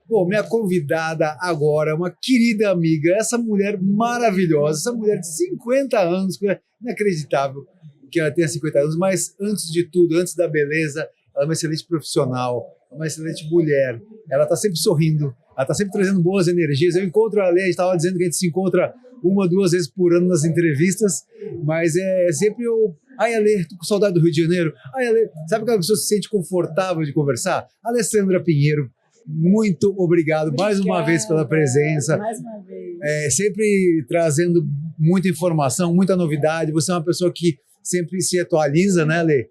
Pô, minha convidada agora, uma querida amiga, essa mulher maravilhosa, essa mulher de 50 anos, inacreditável que ela tenha 50 anos, mas antes de tudo, antes da beleza, ela é uma excelente profissional, uma excelente mulher, ela está sempre sorrindo, ela está sempre trazendo boas energias. Eu encontro a Lê, a gente estava dizendo que a gente se encontra 1, 2 vezes por ano nas entrevistas, mas é sempre eu... Ai, Ale, tô com saudade do Rio de Janeiro. Ai, Ale, sabe que a pessoa se sente confortável de conversar? Alessandra Pinheiro, muito obrigado mais uma vez pela presença. Mais uma vez. Sempre trazendo muita informação, muita novidade. Você é uma pessoa que sempre se atualiza, né, Lê?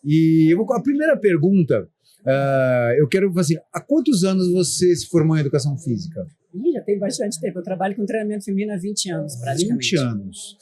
E a primeira pergunta, eu quero assim, há quantos anos você se formou em educação física? Já tem bastante tempo. Eu trabalho com treinamento feminino há 20 anos, praticamente. 20 anos.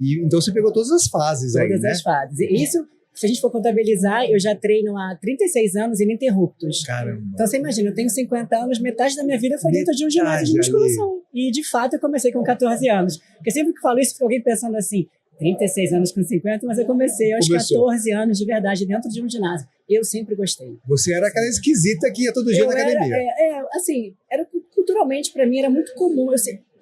E, então você pegou todas as fases aí, né? Todas as fases. E isso, se a gente for contabilizar, eu já treino há 36 anos ininterruptos. Caramba. Então você imagina, eu tenho 50 anos, metade da minha vida foi dentro de um ginásio de musculação. E de fato eu comecei com 14 anos. Porque sempre que falo isso, fica alguém pensando assim, 36 anos com 50, mas eu comecei aos 14 anos de verdade dentro de um ginásio. Eu sempre gostei. Você era aquela esquisita que ia todo dia na academia. Assim, culturalmente para mim era muito comum.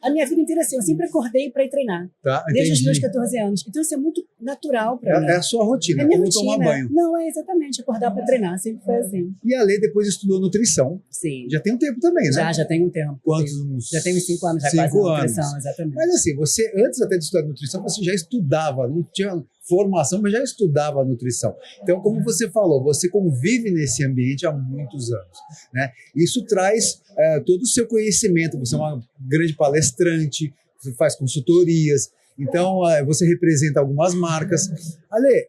A minha vida inteira assim, eu sempre acordei para ir treinar. Tá, desde os meus 14 anos. Então isso é muito natural para mim. É a sua rotina, é minha como rotina. tomar banho. Não, é exatamente, acordar para treinar, sempre foi assim. E a Lê depois estudou nutrição. Sim. Já tem um tempo também, né? Já tem um tempo. Quantos? Já tem uns 5 anos, já 5 quase na anos. nutrição, exatamente. Mas assim, você, antes até de estudar nutrição, você já estudava, não tinha formação, mas já estudava nutrição. Então, como você falou, você convive nesse ambiente há muitos anos, né? Isso traz todo o seu conhecimento, você é uma grande palestrante, você faz consultorias, então você representa algumas marcas. Ale,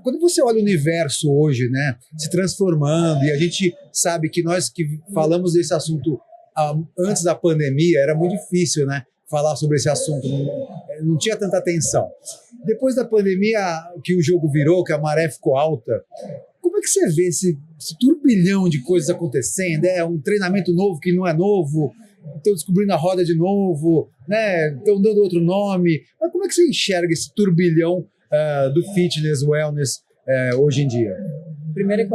quando você olha o universo hoje, né, se transformando, e a gente sabe que nós que falamos desse assunto antes da pandemia, era muito difícil, né, falar sobre esse assunto, não tinha tanta atenção. Depois da pandemia, que o jogo virou, que a maré ficou alta, como é que você vê esse turbilhão de coisas acontecendo? É um treinamento novo que não é novo, estão descobrindo a roda de novo, né? Estão dando outro nome. Mas como é que você enxerga esse turbilhão do fitness, wellness hoje em dia? Primeiro que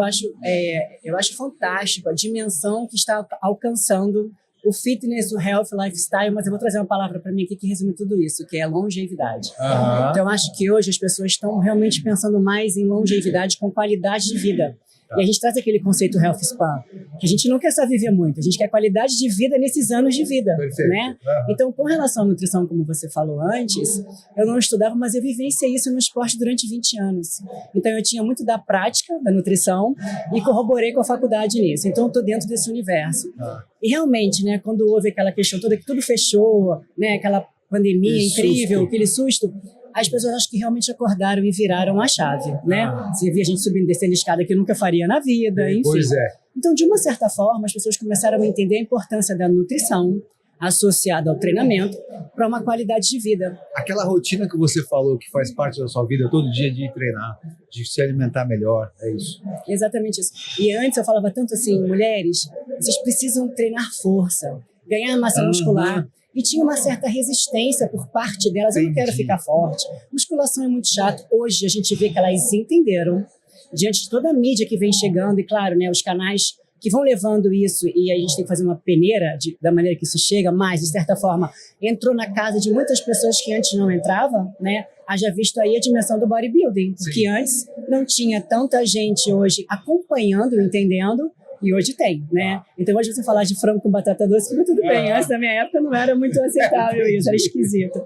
eu acho fantástico a dimensão que está alcançando o fitness, o health, lifestyle, mas eu vou trazer uma palavra para mim aqui que resume tudo isso, que é longevidade. Uhum. Então, eu acho que hoje as pessoas estão realmente pensando mais em longevidade com qualidade de vida. E a gente traz aquele conceito health span, que a gente não quer só viver muito, a gente quer qualidade de vida nesses anos de vida. Perfeito. Né? Uhum. Então, com relação à nutrição, como você falou antes, eu não estudava, mas eu vivenciei isso no esporte durante 20 anos. Então, eu tinha muito da prática da nutrição e corroborei com a faculdade nisso. Então, eu estou dentro desse universo. Uhum. E realmente, né, quando houve aquela questão toda que tudo fechou, né, aquela pandemia incrível, aquele susto, as pessoas acho que realmente acordaram e viraram a chave, né? Você via a gente subindo e descendo escada que nunca faria na vida, enfim. Pois é. Então, de uma certa forma, as pessoas começaram a entender a importância da nutrição associada ao treinamento para uma qualidade de vida. Aquela rotina que você falou que faz parte da sua vida todo dia de treinar, de se alimentar melhor, é isso. Exatamente isso. E antes eu falava tanto assim, mulheres, vocês precisam treinar força, ganhar massa muscular. E tinha uma certa resistência por parte delas. Eu não quero ficar forte. Musculação é muito chato. Hoje a gente vê que elas entenderam, diante de toda a mídia que vem chegando, e claro, né, os canais que vão levando isso, e a gente tem que fazer uma peneira da maneira que isso chega, mas, de certa forma, entrou na casa de muitas pessoas que antes não entravam, né? Haja visto aí a dimensão do bodybuilding, porque antes não tinha tanta gente hoje acompanhando, entendendo, e hoje tem, né? Então hoje você falar de frango com batata doce, fica tudo bem. Antes da minha época não era muito aceitável isso, era esquisito.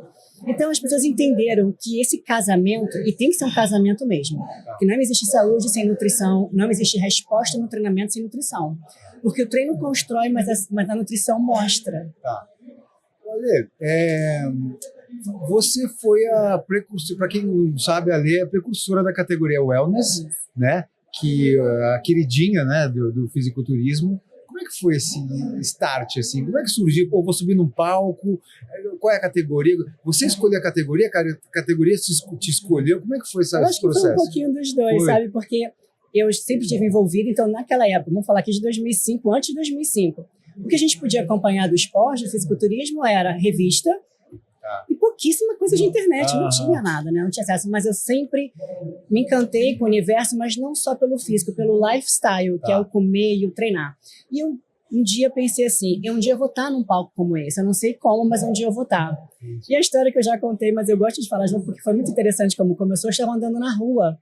Então as pessoas entenderam que esse casamento, e tem que ser um casamento mesmo, que não existe saúde sem nutrição, não existe resposta no treinamento sem nutrição. Porque o treino constrói, mas a nutrição mostra. Tá. Olha, você foi a precursora, para quem não sabe, a Lê é a precursora da categoria Wellness, né? Que a queridinha, né, do fisiculturismo. Como é que foi esse start, assim? Como é que surgiu? Pô, vou subir num palco, qual é a categoria? Você escolheu a categoria te escolheu? Como é que foi esse processo? Eu acho que foi um pouquinho dos dois, sabe? Porque eu sempre estive envolvida, então naquela época, vamos falar aqui de 2005, antes de 2005, o que a gente podia acompanhar do esporte, do fisiculturismo, era revista, e pouquíssima coisa de internet, não tinha nada, né? Não tinha acesso, mas eu sempre me encantei com o universo, mas não só pelo físico, pelo lifestyle, que é o comer e o treinar. E eu um dia pensei assim, um dia eu vou estar num palco como esse, eu não sei como, mas um dia eu vou estar. E a história que eu já contei, mas eu gosto de falar de novo porque foi muito interessante como começou, eu estava andando na rua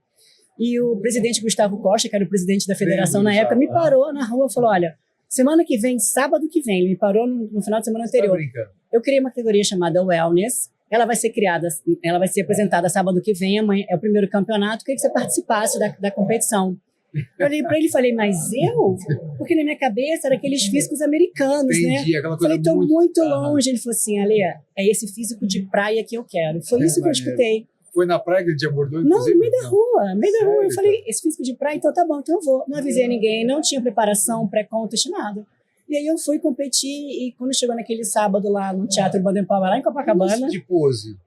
e o presidente Gustavo Costa, que era o presidente da federação na época, me parou na rua e falou, olha, semana que vem, sábado que vem, ele me parou no final de semana anterior. Eu criei uma categoria chamada Wellness, ela vai ser criada, ela vai ser apresentada sábado que vem, amanhã é o primeiro campeonato, queria que você participasse da competição. Eu olhei para ele e falei, mas eu? Porque na minha cabeça era aqueles físicos americanos, Entendi, né? aquela coisa falei, estou muito longe. Ele falou assim, Ale, é esse físico de praia que eu quero. Foi isso que eu escutei. Foi na praia que ele te abordou? Não, no meio da rua, no meio da rua. Eu falei, esse físico de praia, então tá bom, então eu vou. Não avisei ninguém, não tinha preparação, pré-contest, nada. E aí eu fui competir e quando chegou naquele sábado lá no Teatro Baden-Powell, lá em Copacabana... De pose.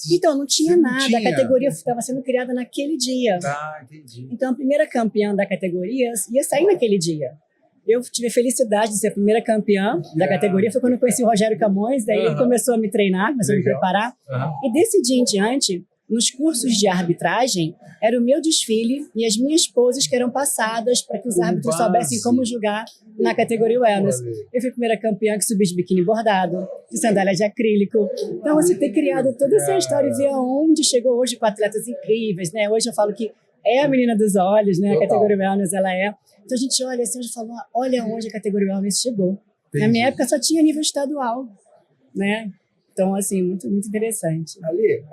Então, não tinha nada. A categoria estava sendo criada naquele dia. Ah, entendi. Então, a primeira campeã da categoria ia sair naquele dia. Eu tive a felicidade de ser a primeira campeã da categoria. Foi quando eu conheci o Rogério Camões. Daí ele começou a me treinar, começou a me preparar. E desse dia em diante, nos cursos de arbitragem, era o meu desfile e as minhas poses que eram passadas para que os árbitros soubessem como julgar na categoria Wellness. Eu fui a primeira campeã que subi de biquíni bordado, de sandália de acrílico. Então, você ter criado toda essa história e ver aonde chegou hoje com atletas incríveis, né? Hoje eu falo que é a menina dos olhos, né? A categoria Wellness, ela é. Então, a gente olha assim, a gente fala, olha onde a categoria Wellness chegou. Na minha época, só tinha nível estadual, né? Então, assim, muito, muito interessante. Ali,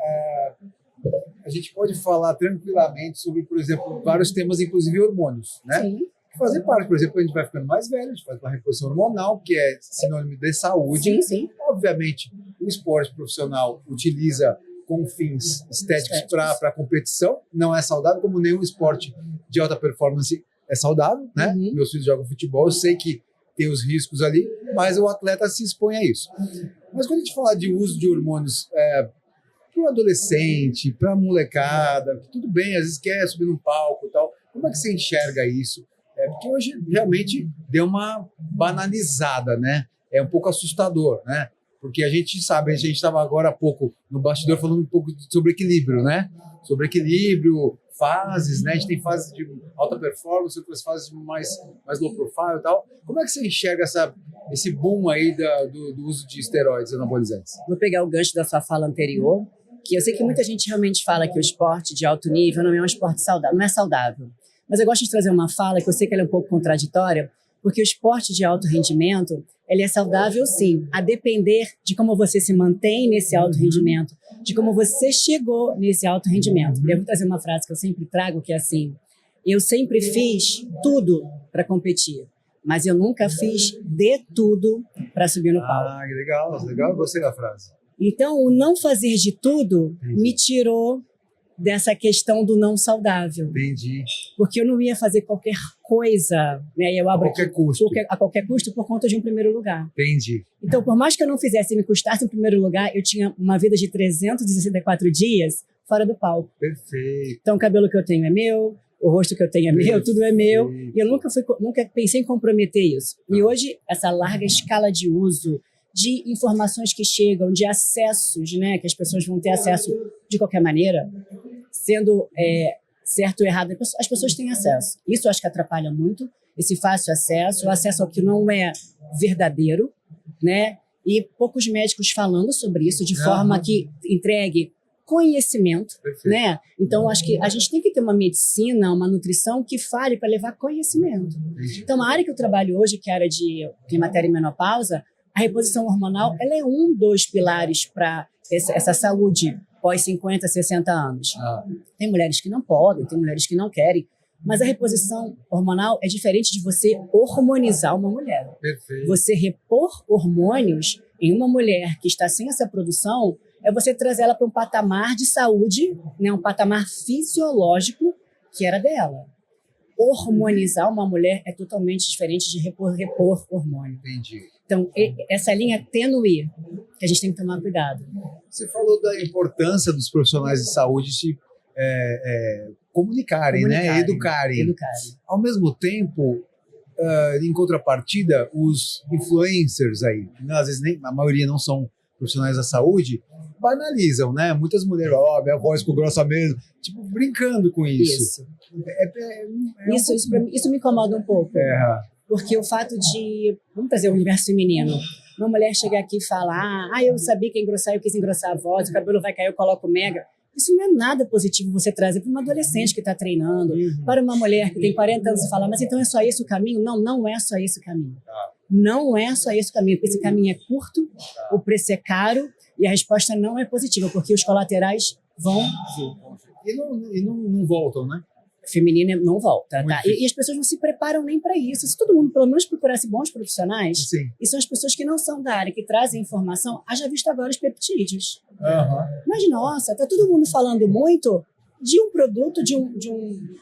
a gente pode falar tranquilamente sobre, por exemplo, vários temas, inclusive hormônios, né? Sim. Que fazem parte, por exemplo, a gente vai ficando mais velho, a gente faz uma reposição hormonal, que é sinônimo de saúde. Sim, sim. Obviamente, o esporte profissional utiliza com fins estéticos para competição, não é saudável, como nenhum esporte de alta performance é saudável, né? Meus filhos jogam futebol, eu sei que tem os riscos ali, mas o atleta se expõe a isso. Mas quando a gente fala de uso de hormônios para o adolescente, para a molecada, que tudo bem, às vezes quer subir num palco e tal, como é que você enxerga isso? Porque hoje realmente deu uma banalizada, né? É um pouco assustador, né? Porque a gente sabe, a gente estava agora há pouco no bastidor falando um pouco sobre equilíbrio, né? Sobre equilíbrio, fases, né? A gente tem fases de alta performance, outras fases mais low profile e tal. Como é que você enxerga esse boom aí do uso de esteroides anabolizantes? Vou pegar o gancho da sua fala anterior, que eu sei que muita gente realmente fala que o esporte de alto nível não é um esporte saudável, não é saudável. Mas eu gosto de trazer uma fala que eu sei que ela é um pouco contraditória, porque o esporte de alto rendimento, ele é saudável sim, a depender de como você se mantém nesse alto rendimento, de como você chegou nesse alto rendimento. Eu vou trazer uma frase que eu sempre trago, que é assim, eu sempre fiz tudo para competir, mas eu nunca fiz de tudo para subir no palco. Ah, que legal, gostei da frase. Então, o não fazer de tudo me tirou dessa questão do não saudável. Entendi. Porque eu não ia fazer qualquer coisa, né? Eu abro a qualquer custo por conta de um primeiro lugar. Entendi. Então, por mais que eu não fizesse e me custasse um primeiro lugar, eu tinha uma vida de 364 dias fora do palco. Perfeito. Então, o cabelo que eu tenho é meu, o rosto que eu tenho é meu, tudo é meu. E eu nunca pensei em comprometer isso. E hoje, essa larga escala de uso, de informações que chegam, de acessos, né, que as pessoas vão ter acesso de qualquer maneira, sendo certo ou errado, as pessoas têm acesso. Isso eu acho que atrapalha muito, esse fácil acesso, o acesso ao que não é verdadeiro, né? E poucos médicos falando sobre isso, de forma que entregue conhecimento, né? Então, acho que a gente tem que ter uma medicina, uma nutrição que fale para levar conhecimento. Então, a área que eu trabalho hoje, que é a área de climatério e menopausa, a reposição hormonal, ela é um dos pilares para essa saúde pós 50, 60 anos. Tem mulheres que não podem, tem mulheres que não querem, mas a reposição hormonal é diferente de você hormonizar uma mulher. Perfeito. Você repor hormônios em uma mulher que está sem essa produção é você trazer ela para um patamar de saúde, né, um patamar fisiológico que era dela. Hormonizar uma mulher é totalmente diferente de repor hormônio. Entendi. Então, essa linha tênue que a gente tem que tomar cuidado. Você falou da importância dos profissionais de saúde se comunicarem, né? Educarem. Ao mesmo tempo, em contrapartida, os influencers aí, às vezes a maioria não são profissionais da saúde, banalizam, né? Muitas mulheres, minha voz ficou grossa mesmo, tipo, brincando com isso. Isso me incomoda um pouco. Porque o fato de, vamos trazer o universo feminino, uma mulher chegar aqui e falar, eu sabia que ia engrossar, eu quis engrossar a voz, o cabelo vai cair, eu coloco mega. Isso não é nada positivo você trazer para uma adolescente que está treinando, para uma mulher que tem 40 anos e falar, mas então é só esse o caminho? Não, não é só esse o caminho. Não é só esse o caminho, porque esse caminho é curto, o preço é caro e a resposta não é positiva, porque os colaterais vão vir. E não voltam, né? Feminina não volta, tá? E as pessoas não se preparam nem para isso. Se todo mundo, pelo menos, procurasse bons profissionais, Sim. e são as pessoas que não são da área, que trazem informação, haja visto agora os peptídeos. Uhum. Mas, nossa, tá todo mundo falando muito de um produto,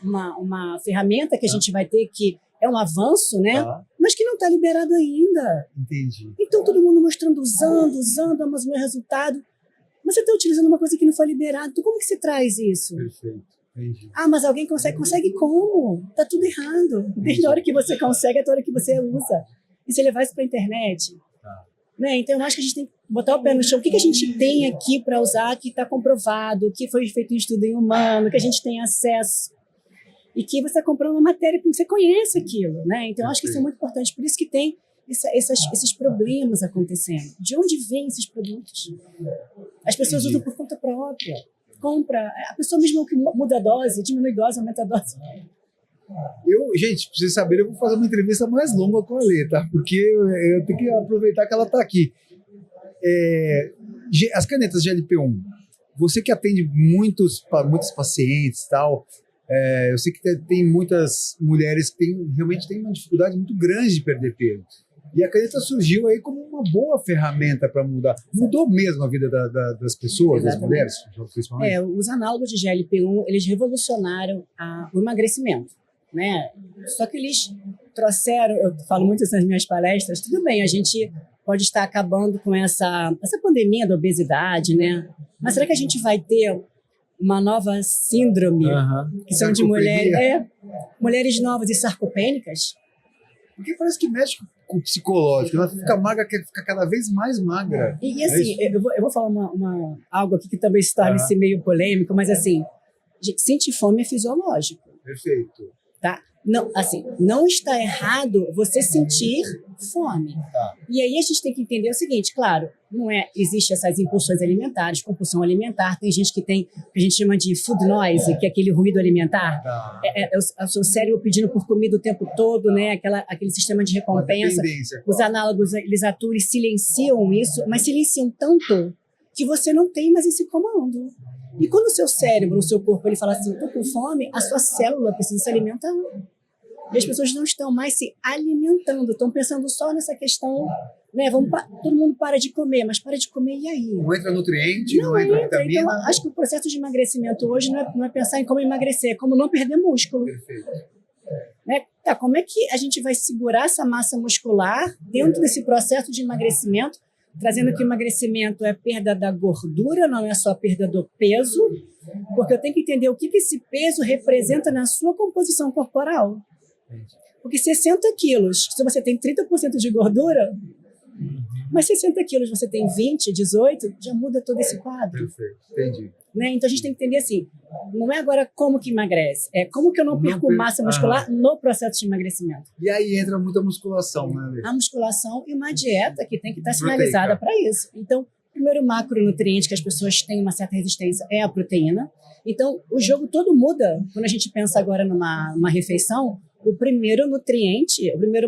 uma ferramenta que a gente vai ter que é um avanço, né? Mas que não está liberado ainda. Entendi. Então, todo mundo mostrando, usando, mas o meu resultado. Mas você está utilizando uma coisa que não foi liberada. Então, como que você traz isso? Perfeito. Entendi. Mas alguém consegue? Consegue como? Tá tudo errado. Desde a hora que você consegue até a hora que você usa. E você levar isso para a internet. Né? Então, eu acho que a gente tem que botar o pé no chão. O que a gente tem aqui para usar que está comprovado, que foi feito um estudo em humano, que a gente tem acesso. E que você está comprando uma matéria porque você conhece aquilo. Né? Então, eu acho que isso é muito importante. Por isso que tem esses problemas acontecendo. De onde vêm esses produtos? As pessoas usam por conta própria. Compra, a pessoa mesmo que muda a dose, diminui a dose, aumenta a dose. Gente, pra vocês saberem, eu vou fazer uma entrevista mais longa com a Lê, tá? Porque eu tenho que aproveitar que ela tá aqui. As canetas GLP-1, você que atende muitos pacientes e tal, eu sei que tem muitas mulheres que realmente têm uma dificuldade muito grande de perder peso. E a caneta surgiu aí como uma boa ferramenta para mudar. Mudou mesmo a vida das pessoas, das mulheres, principalmente? Os análogos de GLP-1, eles revolucionaram o emagrecimento, né? Só que eles trouxeram, eu falo muito isso nas minhas palestras, tudo bem, a gente pode estar acabando com essa pandemia da obesidade, né? Mas será que a gente vai ter uma nova síndrome, que são de mulheres novas e sarcopênicas? Porque parece que mexe com o psicológico. Ela fica magra, quer ficar cada vez mais magra. E assim, eu vou falar algo aqui que talvez se torne meio polêmico, mas assim, sentir fome é fisiológico. Perfeito. Tá? Não, assim, não está errado você sentir fome. E aí a gente tem que entender o seguinte, claro, existe essas impulsões alimentares, compulsão alimentar, tem gente que tem o que a gente chama de food noise, que é aquele ruído alimentar, é o seu cérebro pedindo por comida o tempo todo, né? Aquele sistema de recompensa. Os análogos, eles atuam e silenciam isso, mas silenciam tanto que você não tem mais esse comando. E quando o seu cérebro, o seu corpo, ele fala assim, estou com fome, a sua célula precisa se alimentar. E as pessoas não estão mais se alimentando, estão pensando só nessa questão, né? Todo mundo para de comer, mas para de comer e aí? Não entra nutriente, não entra vitamina. Então, acho que o processo de emagrecimento hoje não é pensar em como emagrecer, é como não perder músculo. Perfeito. Né? Como é que a gente vai segurar essa massa muscular dentro desse processo de emagrecimento, trazendo que o emagrecimento é perda da gordura, não é só perda do peso, porque eu tenho que entender o que esse peso representa na sua composição corporal. Porque 60 quilos, se você tem 30% de gordura, mas 60 quilos você tem 20, 18, já muda todo esse quadro. Perfeito, entendi. Né? Então a gente tem que entender assim, não é agora como que emagrece, é como que eu não perco massa muscular no processo de emagrecimento. E aí entra muita musculação, né, Lê? A musculação e uma dieta que tem que estar sinalizada para isso. Então, o primeiro macronutriente que as pessoas têm uma certa resistência é a proteína. Então, o jogo todo muda. Quando a gente pensa agora numa refeição, o primeiro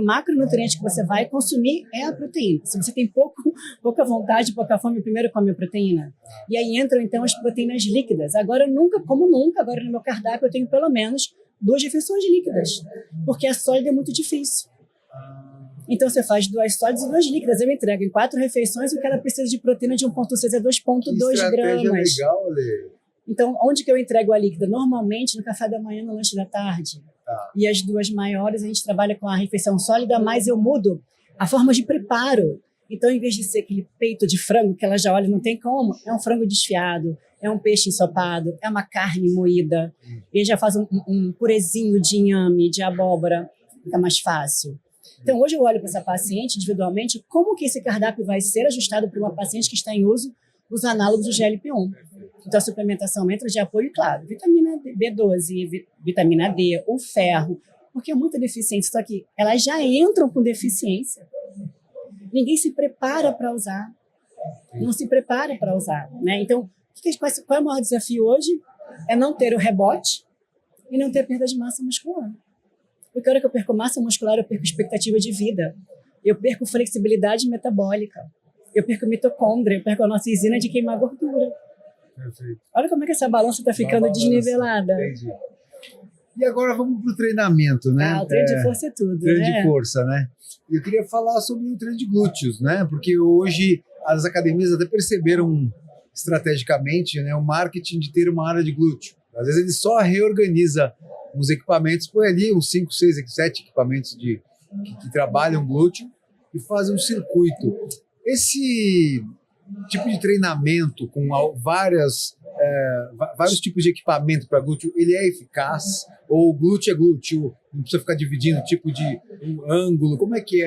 macronutriente que você vai consumir é a proteína. Se você tem pouca vontade, pouca fome, primeiro come a proteína. E aí entram, então, as proteínas líquidas. Agora, agora no meu cardápio eu tenho pelo menos 2 refeições líquidas, porque a sólida é muito difícil. Então, você faz 2 sólidas e 2 líquidas. Eu entrego em 4 refeições o que ela precisa de proteína de 1,6 a 2,2 gramas. Legal, Lê. Então, onde que eu entrego a líquida? Normalmente, no café da manhã, no lanche da tarde. E as 2 maiores, a gente trabalha com a refeição sólida, mas eu mudo a forma de preparo. Então, em vez de ser aquele peito de frango, que ela já olha, não tem como, é um frango desfiado, é um peixe ensopado, é uma carne moída. E já faz um purezinho de inhame, de abóbora, fica mais fácil. Então, hoje eu olho para essa paciente individualmente, como que esse cardápio vai ser ajustado para uma paciente que está em uso os análogos do GLP-1. Então, a suplementação entra de apoio, claro, vitamina B12, vitamina D, o ferro, porque é muita deficiência. Só que elas já entram com deficiência. Ninguém se prepara para usar. Não se prepara para usar, né? Então, qual é o maior desafio hoje? É não ter o rebote e não ter perda de massa muscular. Porque a hora que eu perco massa muscular, eu perco expectativa de vida. Eu perco flexibilidade metabólica. Eu perco mitocôndria, eu perco a nossa enzima de queimar gordura. Perfeito. Olha como é que essa balança está ficando desnivelada. Entendi. E agora vamos para o treinamento, né? O treino de força é tudo, treino né? de força, né? Eu queria falar sobre o treino de glúteos, né? Porque hoje as academias até perceberam estrategicamente, né, o marketing de ter uma área de glúteo. Às vezes ele só reorganiza os equipamentos, põe ali uns 5, 6, 7 equipamentos que trabalham glúteo e fazem um circuito. Esse tipo de treinamento com vários tipos de equipamento para glúteo, ele é eficaz? Ou glúteo é glúteo? Não precisa ficar dividindo tipo de um ângulo? Como é que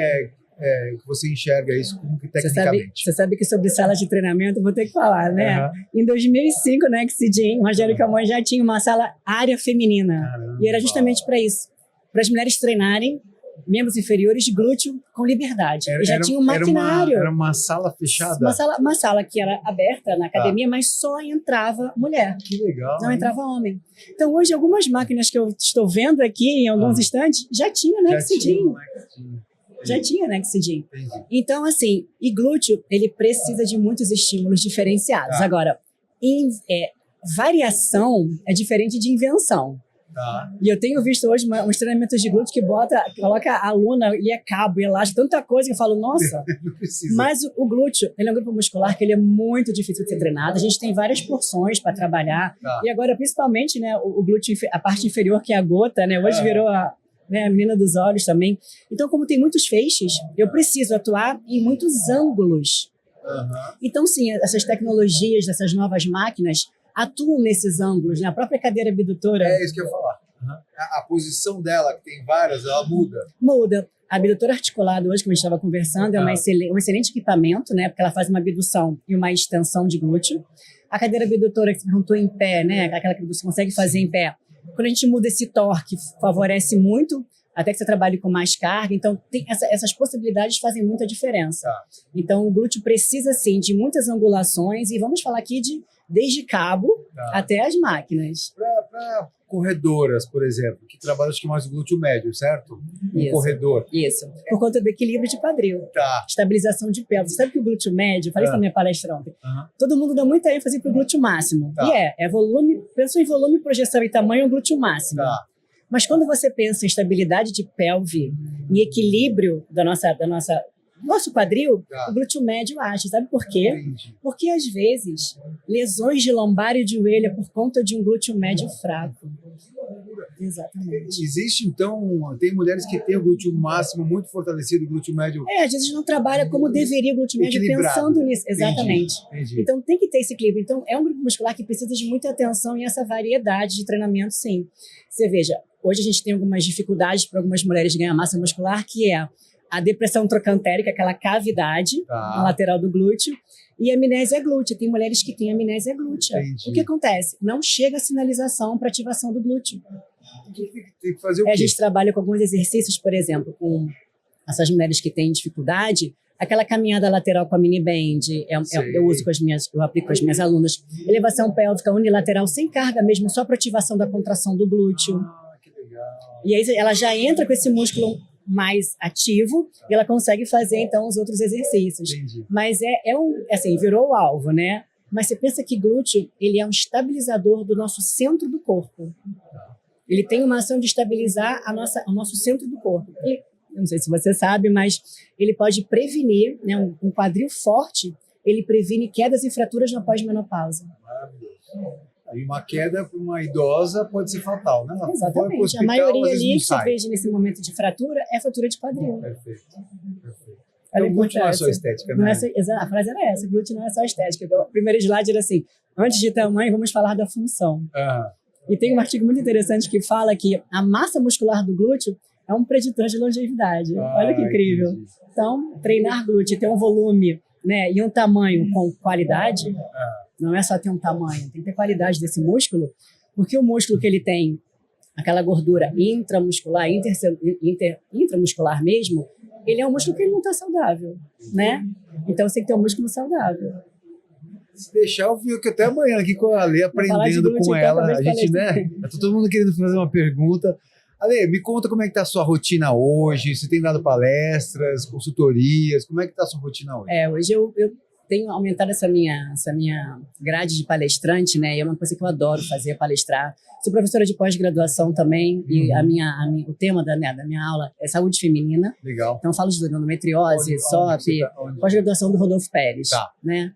que você enxerga isso como que tecnicamente? Você sabe que sobre sala de treinamento eu vou ter que falar, né? Uhum. Em 2005, né, que Cidinho, Rogério Camões já tinha uma sala área feminina. Caramba. E era justamente para isso. Para as mulheres treinarem membros inferiores, glúteo com liberdade. E já tinha um maquinário. Era uma sala fechada? Uma sala que era aberta na academia, mas só entrava mulher. Que legal. Não entrava homem. Então, hoje, algumas máquinas que eu estou vendo aqui em alguns instantes já tinha Nexidin. Já tinha Nexidin. Então, assim, e glúteo, ele precisa de muitos estímulos diferenciados. Agora, variação é diferente de invenção. E eu tenho visto hoje uns treinamentos de glúteo que coloca a aluna e cabo, e elástico, tanta coisa que eu falo, nossa. Mas o glúteo, ele é um grupo muscular que ele é muito difícil de ser treinado. A gente tem várias porções para trabalhar. E agora, principalmente, né, o glúteo, a parte inferior, que é a gota, né, hoje virou a menina dos olhos também. Então, como tem muitos feixes, eu preciso atuar em muitos ângulos. Então, sim, essas tecnologias, essas novas máquinas atuam nesses ângulos, né? A própria cadeira abdutora... É isso que eu ia falar. A posição dela, que tem várias, ela muda. Muda. A abdutora articulada, hoje, como a gente estava conversando, é um excelente equipamento, né? Porque ela faz uma abdução e uma extensão de glúteo. A cadeira abdutora, que você perguntou em pé, né? Aquela que você consegue fazer em pé. Quando a gente muda esse torque, favorece muito, até que você trabalhe com mais carga. Então, essas possibilidades fazem muita diferença. Então, o glúteo precisa, sim, de muitas angulações. E vamos falar aqui desde cabo até as máquinas. Para corredoras, por exemplo, que trabalham acho que mais o glúteo médio, certo? Corredor. Isso. Por conta do equilíbrio de quadril. Estabilização de pelve. Você sabe que o glúteo médio, eu falei isso na minha palestra ontem, todo mundo dá muita ênfase para o glúteo máximo. E é volume, pensou em volume, projeção e tamanho, é o glúteo máximo. Mas quando você pensa em estabilidade de pelve, em equilíbrio do nosso quadril, o glúteo médio age. Sabe por quê? Porque, às vezes, lesões de lombar e de joelho é por conta de um glúteo médio fraco. Exatamente. Existe, então, tem mulheres que têm o glúteo máximo muito fortalecido, o glúteo médio... Às vezes não trabalha como deveria o glúteo médio pensando nisso. Exatamente. Entendi. Então, tem que ter esse equilíbrio. Então, é um grupo muscular que precisa de muita atenção e essa variedade de treinamento, sim. Você veja, hoje a gente tem algumas dificuldades para algumas mulheres ganhar massa muscular, que é a depressão trocantérica, aquela cavidade na lateral do glúteo, e a amnésia glútea. Tem mulheres que têm amnésia glútea. O que acontece? Não chega a sinalização para ativação do glúteo. Tem que fazer o quê? A gente trabalha com alguns exercícios, por exemplo, com essas mulheres que têm dificuldade, aquela caminhada lateral com a mini band, eu aplico com as minhas alunas, elevação pélvica unilateral sem carga mesmo, só para ativação da contração do glúteo. Que legal. E aí ela já entra com esse músculo mais ativo e ela consegue fazer, então, os outros exercícios. Mas virou o alvo, né? Mas você pensa que glúteo, ele é um estabilizador do nosso centro do corpo. Ele tem uma ação de estabilizar o nosso centro do corpo. E, não sei se você sabe, mas ele pode prevenir, né, um quadril forte, ele previne quedas e fraturas na pós-menopausa. Maravilhoso. E uma queda para uma idosa pode ser fatal, né? Exatamente. Hospital, a maioria ali que você veja nesse momento de fratura é fratura de quadril. Perfeito. Então, o glúteo não é só estética, né? A frase era essa, glúteo não é só estética. O primeiro slide era assim, antes de tamanho, vamos falar da função. E tem um artigo muito interessante que fala que a massa muscular do glúteo é um preditor de longevidade. Olha que incrível. Entendi. Então, treinar glúteo, ter um volume, né, e um tamanho com qualidade... Não é só ter um tamanho, tem que ter qualidade desse músculo, porque o músculo que ele tem aquela gordura intramuscular, intramuscular mesmo, ele é um músculo que ele não está saudável, né? Então você tem que ter um músculo saudável. Se deixar, eu fico até amanhã aqui com a Ale, aprendendo com ela. A gente, né? Tá todo mundo querendo fazer uma pergunta. Ale, me conta como é que tá a sua rotina hoje. Você tem dado palestras, consultorias? Como é que tá a sua rotina hoje? Hoje eu tenho aumentado essa minha grade de palestrante, né? E é uma coisa que eu adoro fazer, palestrar. Sou professora de pós-graduação também, e o tema da minha aula é saúde feminina. Legal. Então eu falo de endometriose, SOP, pós-graduação do Rodolfo Pérez, né?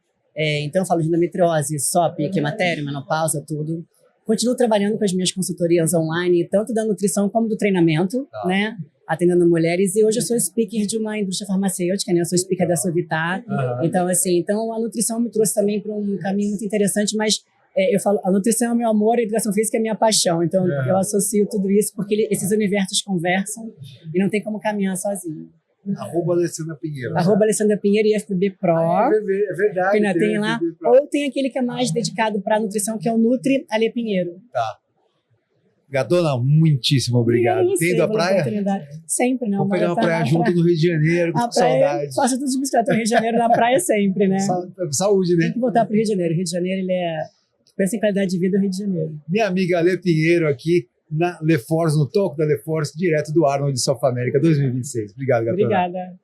Então eu falo de endometriose, SOP, climatério, menopausa, tudo. Continuo trabalhando com as minhas consultorias online, tanto da nutrição como do treinamento, né? Atendendo mulheres, e hoje eu sou speaker de uma indústria farmacêutica, né? Eu sou speaker da Sovitar. Então, assim, a nutrição me trouxe também para um caminho muito interessante, mas eu falo, a nutrição é meu amor, a educação física é minha paixão. Então, eu associo tudo isso porque esses universos conversam e não tem como caminhar sozinho. @Alessandra Pinheiro. @Alessandra Pinheiro e FBB Pro. É verdade. Que ainda tem lá. Ou tem aquele que é mais dedicado para a nutrição, que é o Nutri Ale Pinheiro. Tá. Gatona, muitíssimo obrigado. Tem ido à praia? Sempre, não. Vamos pegar uma praia junto no Rio de Janeiro, com saudade. Faço tudo de bicicleta no Rio de Janeiro, na praia sempre, né? Saúde, né? Tem que voltar para o Rio de Janeiro. O Rio de Janeiro, ele pensa em qualidade de vida, o Rio de Janeiro. Minha amiga Ale Pinheiro aqui na LeForce, no toque da LeForce, direto do Arnold de South America 2026. Obrigado, Gatona. Obrigada.